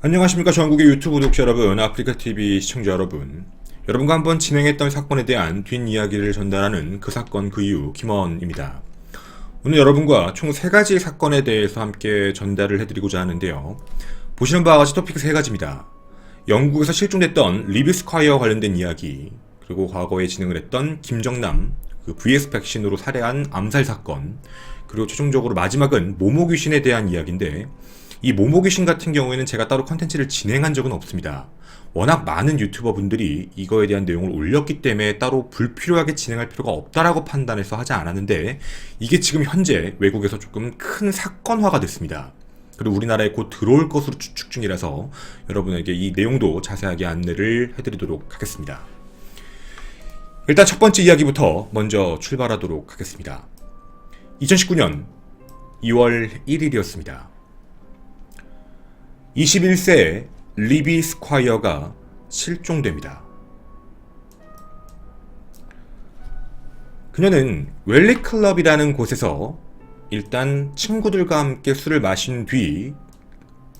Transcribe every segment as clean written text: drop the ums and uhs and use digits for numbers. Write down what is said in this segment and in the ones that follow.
안녕하십니까. 전국의 유튜브 구독자 여러분, 아프리카TV 시청자 여러분. 여러분과 한번 진행했던 사건에 대한 뒷이야기를 전달하는 그 사건 그 이유 김원입니다. 오늘 여러분과 총 3가지 사건에 대해서 함께 전달을 해드리고자 하는데요. 보시는 바와 같이 토픽 3가지입니다. 영국에서 실종됐던 리비 스콰이어 관련된 이야기, 그리고 과거에 진행을 했던 김정남 그 VS 백신으로 살해한 암살 사건, 그리고 최종적으로 마지막은 모모 귀신에 대한 이야기인데, 이 모모 귀신 같은 경우에는 제가 따로 컨텐츠를 진행한 적은 없습니다. 워낙 많은 유튜버 분들이 이거에 대한 내용을 올렸기 때문에 따로 불필요하게 진행할 필요가 없다라고 판단해서 하지 않았는데, 이게 지금 현재 외국에서 조금 큰 사건화가 됐습니다. 그리고 우리나라에 곧 들어올 것으로 추측 중이라서 여러분에게 이 내용도 자세하게 안내를 해드리도록 하겠습니다. 일단 첫 번째 이야기부터 먼저 출발하도록 하겠습니다. 2019년 2월 1일이었습니다. 21세의 리비 스콰이어가 실종됩니다. 그녀는 웰리 클럽이라는 곳에서 일단 친구들과 함께 술을 마신 뒤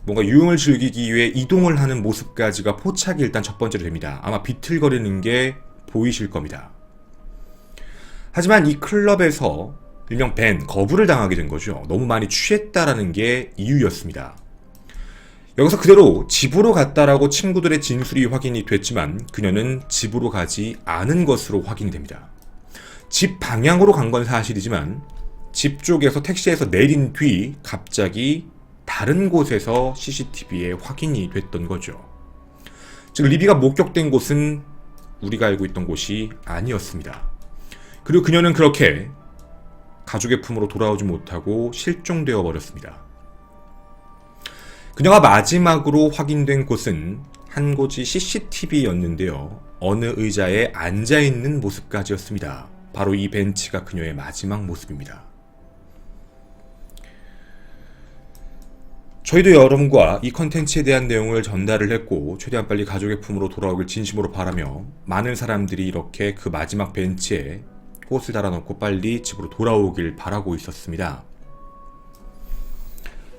뭔가 유흥을 즐기기 위해 이동을 하는 모습까지가 포착이 일단 첫 번째로 됩니다. 아마 비틀거리는 게 보이실 겁니다. 하지만 이 클럽에서 일명 밴, 거부를 당하게 된 거죠. 너무 많이 취했다라는 게 이유였습니다. 여기서 그대로 집으로 갔다라고 친구들의 진술이 확인이 됐지만 그녀는 집으로 가지 않은 것으로 확인이 됩니다. 집 방향으로 간 건 사실이지만 집 쪽에서 택시에서 내린 뒤 갑자기 다른 곳에서 CCTV에 확인이 됐던 거죠. 즉 리비가 목격된 곳은 우리가 알고 있던 곳이 아니었습니다. 그리고 그녀는 그렇게 가족의 품으로 돌아오지 못하고 실종되어 버렸습니다. 그녀가 마지막으로 확인된 곳은 한 곳이 CCTV였는데요. 어느 의자에 앉아있는 모습까지였습니다. 바로 이 벤치가 그녀의 마지막 모습입니다. 저희도 여러분과 이 컨텐츠에 대한 내용을 전달을 했고 최대한 빨리 가족의 품으로 돌아오길 진심으로 바라며 많은 사람들이 이렇게 그 마지막 벤치에 꽃을 달아놓고 빨리 집으로 돌아오길 바라고 있었습니다.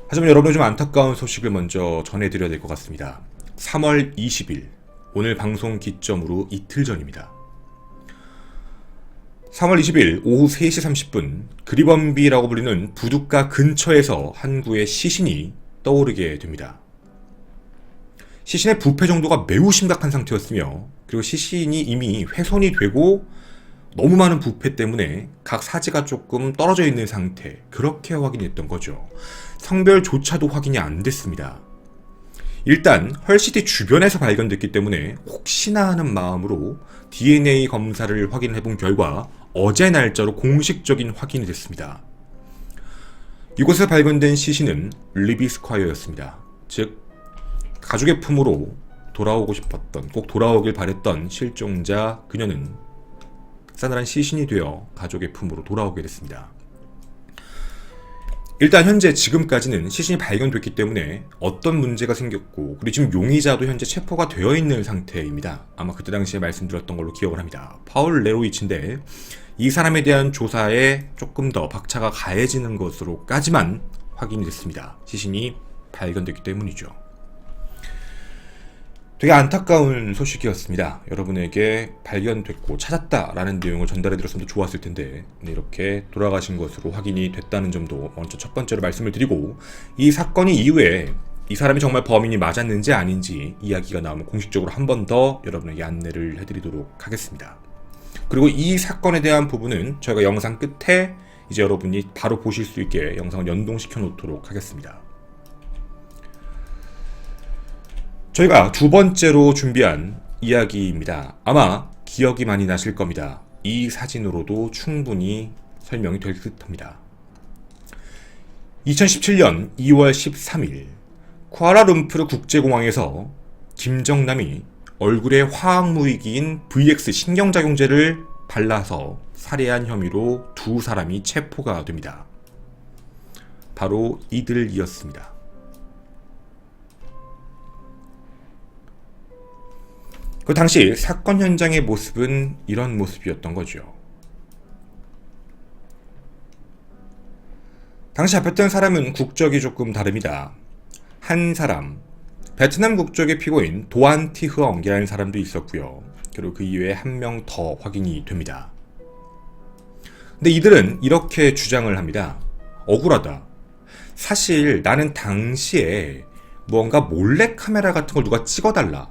하지만 여러분은 좀 안타까운 소식을 먼저 전해드려야 될 것 같습니다. 3월 20일, 오늘 방송 기점으로 이틀 전입니다. 3월 20일 오후 3시 30분, 그리범비라고 불리는 부둣가 근처에서 한 구의 시신이 떠오르게 됩니다. 시신의 부패 정도가 매우 심각한 상태였으며, 그리고 시신이 이미 훼손이 되고 너무 많은 부패 때문에 각 사지가 조금 떨어져 있는 상태, 그렇게 확인했던 거죠. 성별조차도 확인이 안 됐습니다. 일단 헐시티 주변에서 발견됐기 때문에 혹시나 하는 마음으로 DNA 검사를 확인해본 결과 어제 날짜로 공식적인 확인이 됐습니다. 이곳에서 발견된 시신은 리비 스콰이어였습니다. 즉 가족의 품으로 돌아오고 싶었던, 꼭 돌아오길 바랬던 실종자 그녀는 싸늘한 시신이 되어 가족의 품으로 돌아오게 됐습니다. 일단 현재 지금까지는 시신이 발견됐기 때문에 어떤 문제가 생겼고, 그리고 지금 용의자도 현재 체포가 되어 있는 상태입니다. 아마 그때 당시에 말씀드렸던 걸로 기억을 합니다. 파울 레로이치인데 이 사람에 대한 조사에 조금 더 박차가 가해지는 것으로까지만 확인이 됐습니다. 시신이 발견됐기 때문이죠. 되게 안타까운 소식이었습니다. 여러분에게 발견됐고 찾았다라는 내용을 전달해드렸으면 좋았을 텐데 이렇게 돌아가신 것으로 확인이 됐다는 점도 먼저 첫 번째로 말씀을 드리고, 이 사건이 이후에 이 사람이 정말 범인이 맞았는지 아닌지 이야기가 나오면 공식적으로 한 번 더 여러분에게 안내를 해드리도록 하겠습니다. 그리고 이 사건에 대한 부분은 저희가 영상 끝에 이제 여러분이 바로 보실 수 있게 영상을 연동시켜 놓도록 하겠습니다. 저희가 두 번째로 준비한 이야기입니다. 아마 기억이 많이 나실 겁니다. 이 사진으로도 충분히 설명이 될 듯합니다. 2017년 2월 13일 쿠알라룸푸르 국제공항에서 김정남이 얼굴에 화학무기인 VX 신경작용제를 발라서 살해한 혐의로 두 사람이 체포가 됩니다. 바로 이들이었습니다. 그 당시 사건 현장의 모습은 이런 모습이었던 거죠. 당시 잡혔던 사람은 국적이 조금 다릅니다. 한 사람, 베트남 국적의 피고인 도안 티 흐엉이라는 사람도 있었고요. 그리고 그 이외에 한 명 더 확인이 됩니다. 근데 이들은 이렇게 주장을 합니다. 억울하다. 사실 나는 당시에 뭔가 몰래카메라 같은 걸 누가 찍어달라.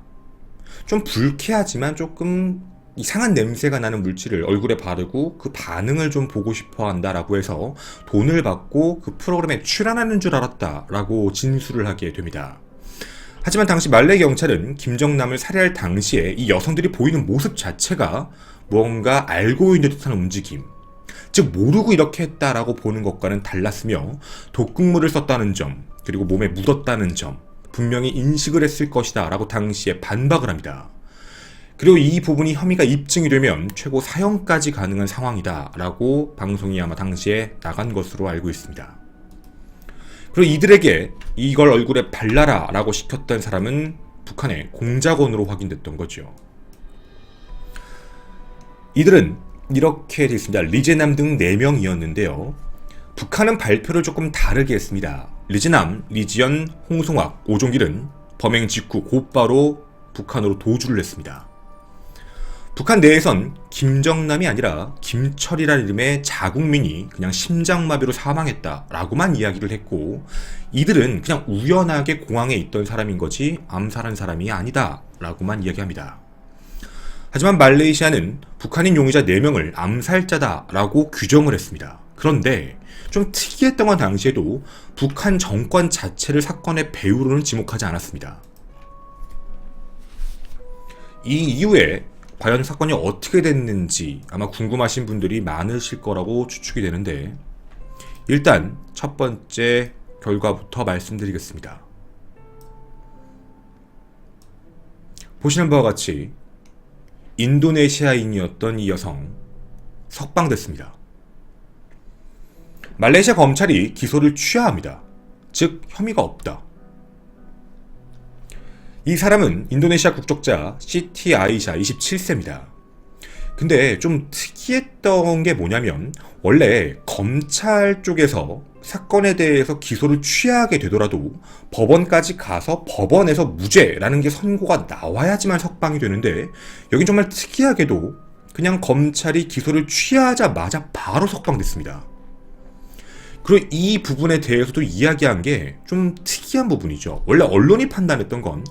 좀 불쾌하지만 조금 이상한 냄새가 나는 물질을 얼굴에 바르고 그 반응을 좀 보고 싶어 한다라고 해서 돈을 받고 그 프로그램에 출연하는 줄 알았다라고 진술을 하게 됩니다. 하지만 당시 말레이 경찰은 김정남을 살해할 당시에 이 여성들이 보이는 모습 자체가 뭔가 알고 있는 듯한 움직임, 즉 모르고 이렇게 했다라고 보는 것과는 달랐으며 독극물을 썼다는 점, 그리고 몸에 묻었다는 점, 분명히 인식을 했을 것이다 라고 당시에 반박을 합니다. 그리고 이 부분이 혐의가 입증이 되면 최고 사형까지 가능한 상황이다 라고 방송이 아마 당시에 나간 것으로 알고 있습니다. 그리고 이들에게 이걸 얼굴에 발라라 라고 시켰던 사람은 북한의 공작원으로 확인됐던 거죠. 이들은 이렇게 되어 있습니다. 리제남 등 4명이었는데요. 북한은 발표를 조금 다르게 했습니다. 리제남, 리지연, 홍송학, 오종길은 범행 직후 곧바로 북한으로 도주를 했습니다. 북한 내에선 김정남이 아니라 김철이라는 이름의 자국민이 그냥 심장마비로 사망했다라고만 이야기를 했고, 이들은 그냥 우연하게 공항에 있던 사람인 거지 암살한 사람이 아니다 라고만 이야기합니다. 하지만 말레이시아는 북한인 용의자 4명을 암살자다라고 규정을 했습니다. 그런데 좀 특이했던 건 당시에도 북한 정권 자체를 사건의 배후로는 지목하지 않았습니다. 이 이후에 과연 사건이 어떻게 됐는지 아마 궁금하신 분들이 많으실 거라고 추측이 되는데, 일단 첫 번째 결과부터 말씀드리겠습니다. 보시는 바와 같이 인도네시아인이었던 이 여성 석방됐습니다. 말레이시아 검찰이 기소를 취하합니다. 즉 혐의가 없다. 이 사람은 인도네시아 국적자 시티 아이샤 27세입니다. 근데 좀 특이했던 게 뭐냐면, 원래 검찰 쪽에서 사건에 대해서 기소를 취하게 되더라도 법원까지 가서 법원에서 무죄라는 게 선고가 나와야지만 석방이 되는데, 여긴 정말 특이하게도 그냥 검찰이 기소를 취하자마자 바로 석방됐습니다. 그리고 이 부분에 대해서도 이야기한 게 좀 특이한 부분이죠. 원래 언론이 판단했던 건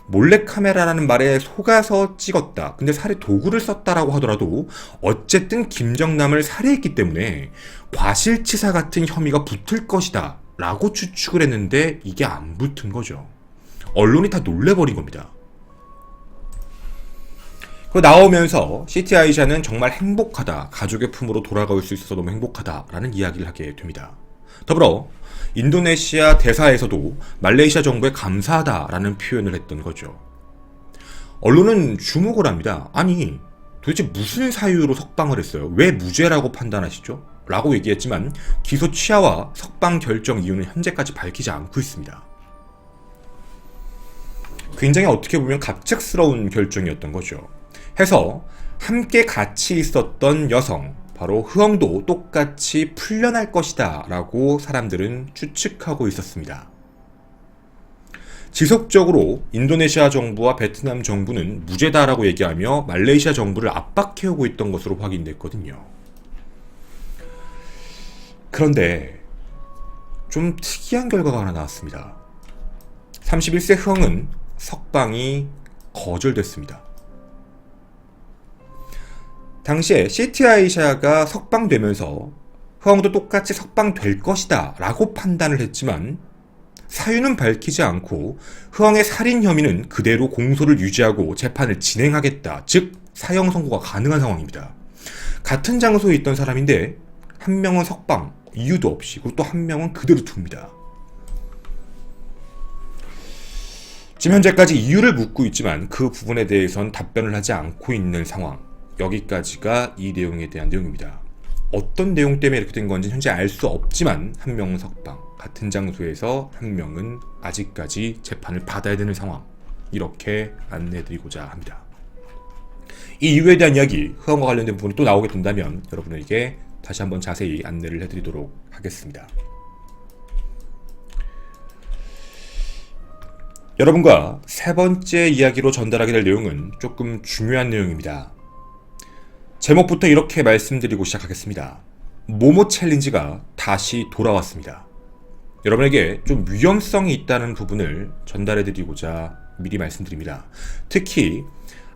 몰래카메라라는 말에 속아서 찍었다, 근데 살해 도구를 썼다라고 하더라도 어쨌든 김정남을 살해했기 때문에 과실치사 같은 혐의가 붙을 것이다 라고 추측을 했는데, 이게 안 붙은 거죠. 언론이 다 놀래버린 겁니다. 그 나오면서 시티 아이샤는 정말 행복하다, 가족의 품으로 돌아갈 수 있어서 너무 행복하다라는 이야기를 하게 됩니다. 더불어 인도네시아 대사에서도 말레이시아 정부에 감사하다라는 표현을 했던 거죠. 언론은 주목을 합니다. 아니, 도대체 무슨 사유로 석방을 했어요? 왜 무죄라고 판단하시죠? 라고 얘기했지만 기소 취하와 석방 결정 이유는 현재까지 밝히지 않고 있습니다. 굉장히 어떻게 보면 갑작스러운 결정이었던 거죠. 해서 함께 같이 있었던 여성, 바로 흐엉도 똑같이 풀려날 것이다 라고 사람들은 추측하고 있었습니다. 지속적으로 인도네시아 정부와 베트남 정부는 무죄다라고 얘기하며 말레이시아 정부를 압박해오고 있던 것으로 확인됐거든요. 그런데 좀 특이한 결과가 하나 나왔습니다. 31세 흐엉은 석방이 거절됐습니다. 당시에 시티 아이샤가 석방되면서 흐엉도 똑같이 석방될 것이다 라고 판단을 했지만, 사유는 밝히지 않고 흐엉의 살인 혐의는 그대로 공소를 유지하고 재판을 진행하겠다, 즉 사형 선고가 가능한 상황입니다. 같은 장소에 있던 사람인데 한 명은 석방, 이유도 없이, 그리고 또 한 명은 그대로 둡니다. 지금 현재까지 이유를 묻고 있지만 그 부분에 대해선 답변을 하지 않고 있는 상황. 여기까지가 이 내용에 대한 내용입니다. 어떤 내용 때문에 이렇게 된 건지 현재 알 수 없지만 한 명은 석방, 같은 장소에서 한 명은 아직까지 재판을 받아야 되는 상황, 이렇게 안내드리고자 합니다. 이 이유에 대한 이야기, 흐엉과 관련된 부분이 또 나오게 된다면 여러분에게 다시 한번 자세히 안내를 해드리도록 하겠습니다. 여러분과 세 번째 이야기로 전달하게 될 내용은 조금 중요한 내용입니다. 제목부터 이렇게 말씀드리고 시작하겠습니다. 모모 챌린지가 다시 돌아왔습니다. 여러분에게 좀 위험성이 있다는 부분을 전달해드리고자 미리 말씀드립니다. 특히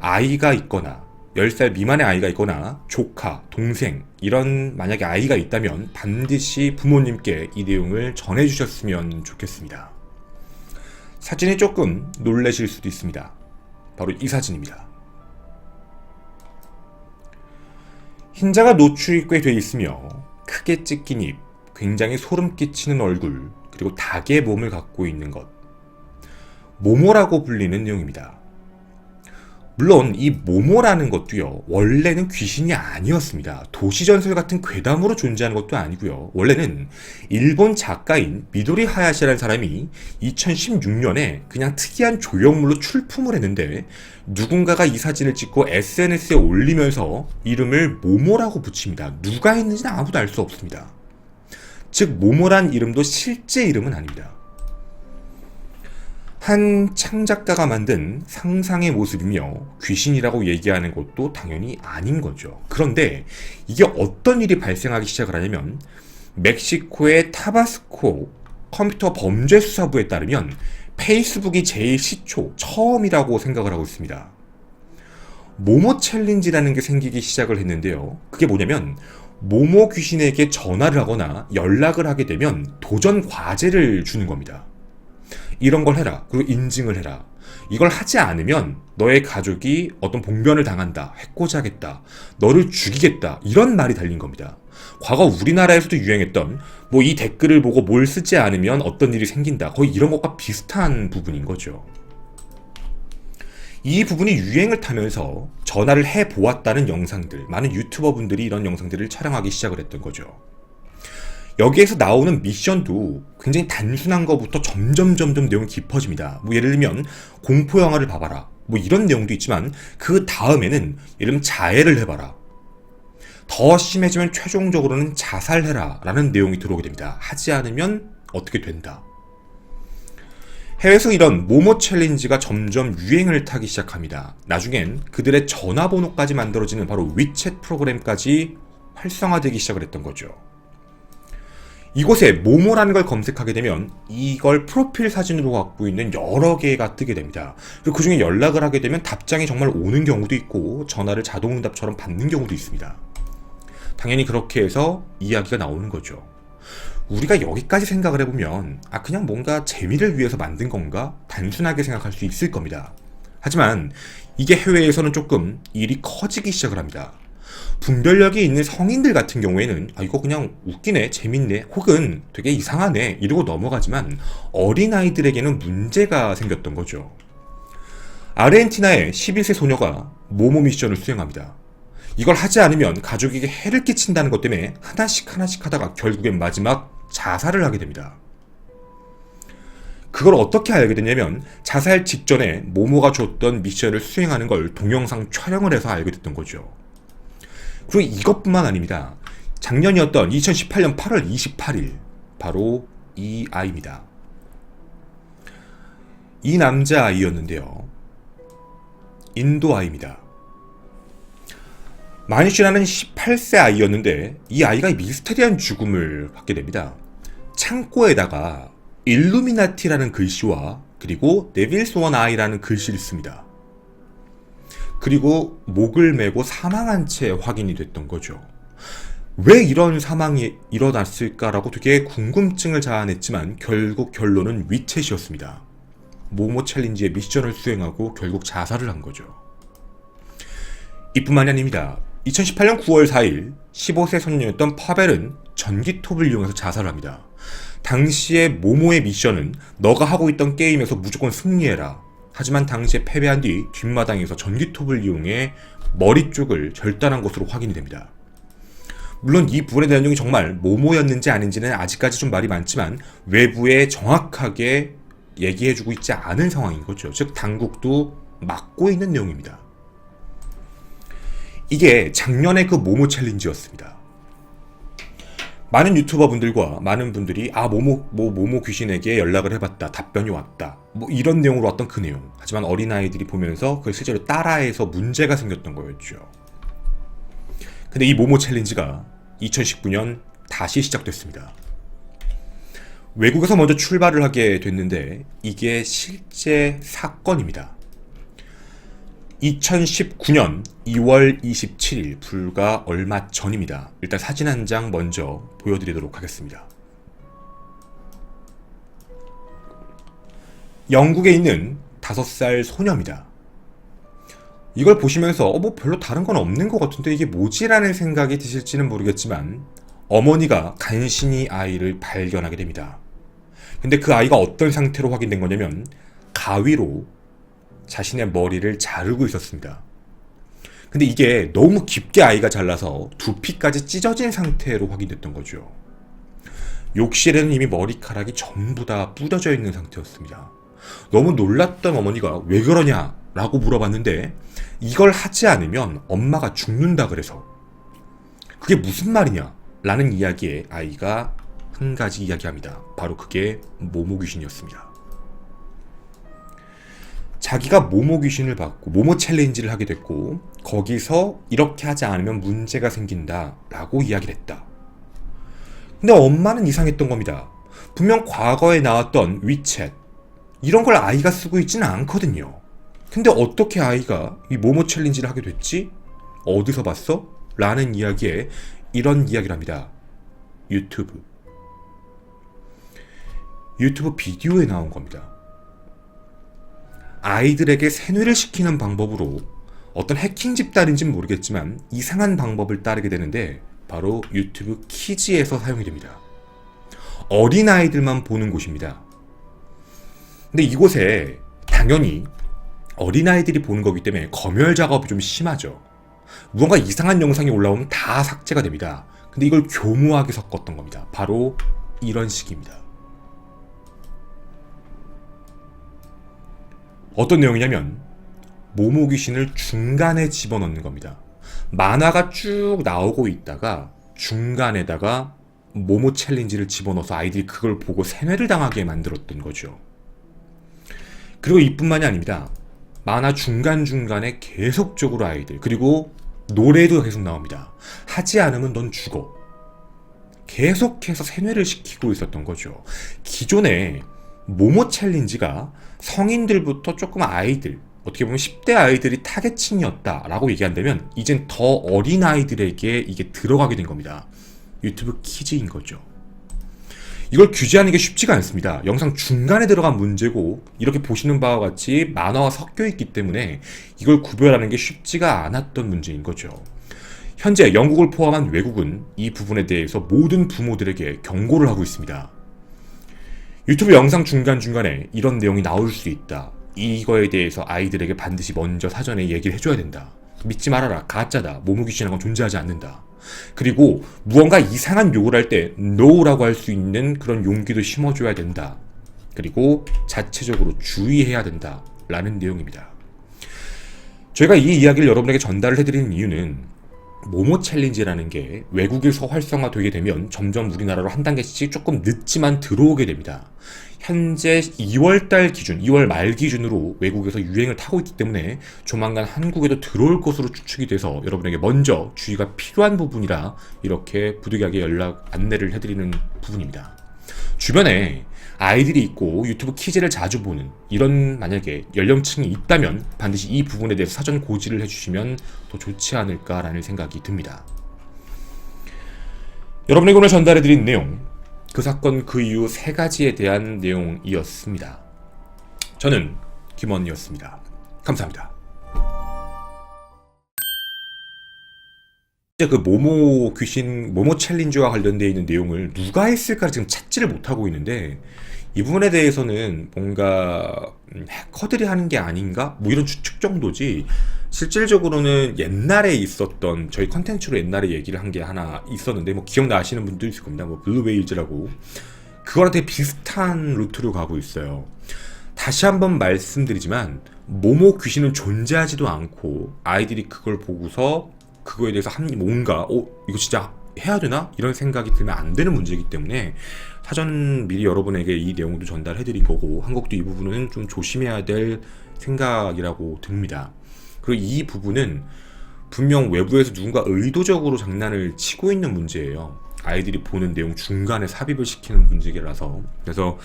아이가 있거나 10살 미만의 아이가 있거나 조카, 동생 이런 만약에 아이가 있다면 반드시 부모님께 이 내용을 전해주셨으면 좋겠습니다. 사진이 조금 놀라실 수도 있습니다. 바로 이 사진입니다. 흰자가 노출이 꽤 돼 있으며 크게 찢긴 입, 굉장히 소름 끼치는 얼굴, 그리고 닭의 몸을 갖고 있는 것. 모모라고 불리는 내용입니다. 물론 이 모모라는 것도요, 원래는 귀신이 아니었습니다. 도시전설 같은 괴담으로 존재하는 것도 아니고요. 원래는 일본 작가인 미도리 하야시라는 사람이 2016년에 그냥 특이한 조형물로 출품을 했는데 누군가가 이 사진을 찍고 SNS에 올리면서 이름을 모모라고 붙입니다. 누가 했는지는 아무도 알 수 없습니다. 즉 모모란 이름도 실제 이름은 아닙니다. 한 창작가가 만든 상상의 모습이며 귀신이라고 얘기하는 것도 당연히 아닌 거죠. 그런데 이게 어떤 일이 발생하기 시작을 하냐면 멕시코의 타바스코 컴퓨터 범죄수사부에 따르면 페이스북이 제일 시초 처음이라고 생각을 하고 있습니다. 모모 챌린지라는 게 생기기 시작을 했는데요. 그게 뭐냐면 모모 귀신에게 전화를 하거나 연락을 하게 되면 도전 과제를 주는 겁니다. 이런 걸 해라. 그리고 인증을 해라. 이걸 하지 않으면 너의 가족이 어떤 봉변을 당한다. 해코지 하겠다. 너를 죽이겠다. 이런 말이 달린 겁니다. 과거 우리나라에서도 유행했던 뭐 이 댓글을 보고 뭘 쓰지 않으면 어떤 일이 생긴다. 거의 이런 것과 비슷한 부분인 거죠. 이 부분이 유행을 타면서 전화를 해보았다는 영상들, 많은 유튜버 분들이 이런 영상들을 촬영하기 시작을 했던 거죠. 여기에서 나오는 미션도 굉장히 단순한 것부터 점점 내용이 깊어집니다. 뭐 예를 들면 공포 영화를 봐봐라. 뭐 이런 내용도 있지만 그 다음에는 예를 들면 자해를 해봐라. 더 심해지면 최종적으로는 자살해라 라는 내용이 들어오게 됩니다. 하지 않으면 어떻게 된다. 해외에서 이런 모모 챌린지가 점점 유행을 타기 시작합니다. 나중엔 그들의 전화번호까지 만들어지는 바로 위챗 프로그램까지 활성화되기 시작을 했던 거죠. 이곳에 모모라는 걸 검색하게 되면 이걸 프로필 사진으로 갖고 있는 여러 개가 뜨게 됩니다. 그리고 그 중에 연락을 하게 되면 답장이 정말 오는 경우도 있고 전화를 자동응답처럼 받는 경우도 있습니다. 당연히 그렇게 해서 이야기가 나오는 거죠. 우리가 여기까지 생각을 해보면 그냥 뭔가 재미를 위해서 만든 건가? 단순하게 생각할 수 있을 겁니다. 하지만 이게 해외에서는 조금 일이 커지기 시작을 합니다. 분별력이 있는 성인들 같은 경우에는 이거 그냥 웃기네, 재밌네, 혹은 되게 이상하네 이러고 넘어가지만 어린아이들에게는 문제가 생겼던 거죠. 아르헨티나의 11세 소녀가 모모 미션을 수행합니다. 이걸 하지 않으면 가족에게 해를 끼친다는 것 때문에 하나씩 하다가 결국엔 마지막 자살을 하게 됩니다. 그걸 어떻게 알게 됐냐면 자살 직전에 모모가 줬던 미션을 수행하는 걸 동영상 촬영을 해서 알게 됐던 거죠. 그리고 이것뿐만 아닙니다. 작년이었던 2018년 8월 28일 바로 이 아이입니다. 이 남자아이였는데요. 인도 아이입니다. 마니쉬라는 18세 아이였는데 이 아이가 미스테리한 죽음을 갖게 됩니다. 창고에다가 일루미나티라는 글씨와 그리고 데빌스 원 아이라는 글씨를 씁니다. 그리고 목을 메고 사망한 채 확인이 됐던 거죠. 왜 이런 사망이 일어났을까라고 되게 궁금증을 자아냈지만 결국 결론은 위챗이었습니다. 모모 챌린지의 미션을 수행하고 결국 자살을 한 거죠. 이뿐만이 아닙니다. 2018년 9월 4일 15세 소년이었던 파벨은 전기톱을 이용해서 자살을 합니다. 당시에 모모의 미션은 너가 하고 있던 게임에서 무조건 승리해라. 하지만 당시에 패배한 뒤 뒷마당에서 전기톱을 이용해 머리 쪽을 절단한 것으로 확인이 됩니다. 물론 이 부분에 대한 내용이 정말 모모였는지 아닌지는 아직까지 좀 말이 많지만 외부에 정확하게 얘기해주고 있지 않은 상황인 거죠. 즉 당국도 막고 있는 내용입니다. 이게 작년에 그 모모 챌린지였습니다. 많은 유튜버 분들과 많은 분들이 모모 귀신에게 연락을 해봤다, 답변이 왔다, 뭐 이런 내용으로 왔던 그 내용. 하지만 어린아이들이 보면서 그걸 실제로 따라해서 문제가 생겼던 거였죠. 근데 이 모모 챌린지가 2019년 다시 시작됐습니다. 외국에서 먼저 출발을 하게 됐는데 이게 실제 사건입니다. 2019년 2월 27일, 불과 얼마 전입니다. 일단 사진 한 장 먼저 보여드리도록 하겠습니다. 영국에 있는 5살 소녀입니다. 이걸 보시면서 뭐 별로 다른 건 없는 것 같은데 이게 뭐지라는 생각이 드실지는 모르겠지만 어머니가 간신히 아이를 발견하게 됩니다. 근데 그 아이가 어떤 상태로 확인된 거냐면 가위로 자신의 머리를 자르고 있었습니다. 근데 이게 너무 깊게 아이가 잘라서 두피까지 찢어진 상태로 확인됐던 거죠. 욕실에는 이미 머리카락이 전부 다 뿌려져 있는 상태였습니다. 너무 놀랐던 어머니가 왜 그러냐 라고 물어봤는데 이걸 하지 않으면 엄마가 죽는다 그래서. 그게 무슨 말이냐 라는 이야기에 아이가 한 가지 이야기합니다. 바로 그게 모모 귀신이었습니다. 자기가 모모 귀신을 받고 모모 챌린지를 하게 됐고 거기서 이렇게 하지 않으면 문제가 생긴다 라고 이야기를 했다. 근데 엄마는 이상했던 겁니다. 분명 과거에 나왔던 위챗 이런 걸 아이가 쓰고 있지는 않거든요. 근데 어떻게 아이가 이 모모 챌린지를 하게 됐지? 어디서 봤어? 라는 이야기에 이런 이야기를 합니다. 유튜브 비디오에 나온 겁니다. 아이들에게 세뇌를 시키는 방법으로 어떤 해킹 집단인지는 모르겠지만 이상한 방법을 따르게 되는데 바로 유튜브 키즈에서 사용이 됩니다. 어린아이들만 보는 곳입니다. 근데 이곳에 당연히 어린아이들이 보는 거기 때문에 검열 작업이 좀 심하죠. 무언가 이상한 영상이 올라오면 다 삭제가 됩니다. 근데 이걸 교묘하게 섞었던 겁니다. 바로 이런 식입니다. 어떤 내용이냐면 모모 귀신을 중간에 집어넣는 겁니다. 만화가 쭉 나오고 있다가 중간에다가 모모 챌린지를 집어넣어서 아이들이 그걸 보고 세뇌를 당하게 만들었던 거죠. 그리고 이뿐만이 아닙니다. 만화 중간중간에 계속적으로 아이들, 그리고 노래도 계속 나옵니다. 하지 않으면 넌 죽어. 계속해서 세뇌를 시키고 있었던 거죠. 기존에 모모 챌린지가 성인들부터 조금 아이들, 어떻게 보면 10대 아이들이 타겟층이었다라고 얘기한다면 이젠 더 어린 아이들에게 이게 들어가게 된 겁니다. 유튜브 키즈인 거죠. 이걸 규제하는 게 쉽지가 않습니다. 영상 중간에 들어간 문제고 이렇게 보시는 바와 같이 만화와 섞여 있기 때문에 이걸 구별하는 게 쉽지가 않았던 문제인 거죠. 현재 영국을 포함한 외국은 이 부분에 대해서 모든 부모들에게 경고를 하고 있습니다. 유튜브 영상 중간중간에 이런 내용이 나올 수 있다. 이거에 대해서 아이들에게 반드시 먼저 사전에 얘기를 해줘야 된다. 믿지 말아라. 가짜다. 모모귀신이라는 건 존재하지 않는다. 그리고 무언가 이상한 욕을 할 때 NO라고 할 수 있는 그런 용기도 심어줘야 된다. 그리고 자체적으로 주의해야 된다. 라는 내용입니다. 저희가 이 이야기를 여러분에게 전달을 해드리는 이유는 모모 챌린지라는 게 외국에서 활성화되게 되면 점점 우리나라로 한 단계씩 조금 늦지만 들어오게 됩니다. 현재 2월달 기준, 2월 말 기준으로 외국에서 유행을 타고 있기 때문에 조만간 한국에도 들어올 것으로 추측이 돼서 여러분에게 먼저 주의가 필요한 부분이라 이렇게 부득이하게 안내를 해드리는 부분입니다. 주변에 아이들이 있고 유튜브 키즈를 자주 보는 이런 만약에 연령층이 있다면 반드시 이 부분에 대해서 사전 고지를 해주시면 더 좋지 않을까라는 생각이 듭니다. 여러분에게 오늘 전달해드린 내용, 그 사건 그 이후 3가지에 대한 내용이었습니다. 저는 김원이었습니다. 감사합니다. 이제 그 모모 귀신, 모모 챌린지와 관련되어 있는 내용을 누가 했을까 지금 찾지를 못하고 있는데 이 부분에 대해서는 뭔가 해커들이 하는 게 아닌가? 뭐 이런 추측 정도지 실질적으로는 옛날에 있었던 저희 컨텐츠로 옛날에 얘기를 한 게 하나 있었는데 뭐 기억나시는 분도 있을 겁니다. 뭐 블루웨일즈라고 그거랑 되게 비슷한 루트로 가고 있어요. 다시 한번 말씀드리지만 모모 귀신은 존재하지도 않고 아이들이 그걸 보고서 그거에 대해서 뭔가 이거 진짜 해야 되나? 이런 생각이 들면 안 되는 문제이기 때문에 사전 미리 여러분에게 이 내용도 전달해 드린 거고, 한국도 이 부분은 좀 조심해야 될 생각이라고 듭니다. 그리고 이 부분은 분명 외부에서 누군가 의도적으로 장난을 치고 있는 문제예요. 아이들이 보는 내용 중간에 삽입을 시키는 문제라서. 그래서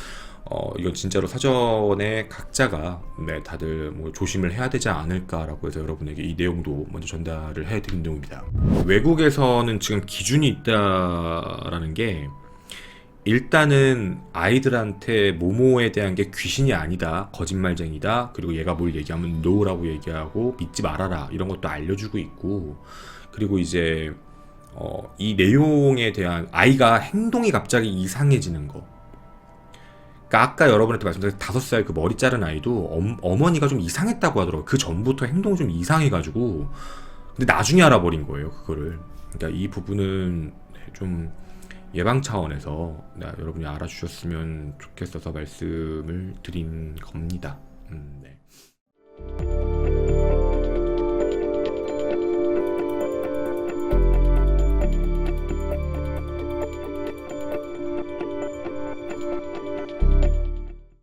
이건 진짜로 사전에 각자가 다들 뭐 조심을 해야 되지 않을까라고 해서 여러분에게 이 내용도 먼저 전달을 해드린 내용입니다. 외국에서는 지금 기준이 있다라는 게, 일단은 아이들한테 모모에 대한 게 귀신이 아니다, 거짓말쟁이다, 그리고 얘가 뭘 얘기하면 NO라고 얘기하고 믿지 말아라, 이런 것도 알려주고 있고, 그리고 이제 이 내용에 대한 아이가 행동이 갑자기 이상해지는 거. 그러니까 아까 여러분한테 말씀드린 5살 그 머리 자른 아이도 어머니가 좀 이상했다고 하더라고요. 그 전부터 행동이 좀 이상해가지고. 근데 나중에 알아버린 거예요, 그거를. 그러니까 이 부분은 좀 예방 차원에서 여러분이 알아주셨으면 좋겠어서 말씀을 드린 겁니다. 네.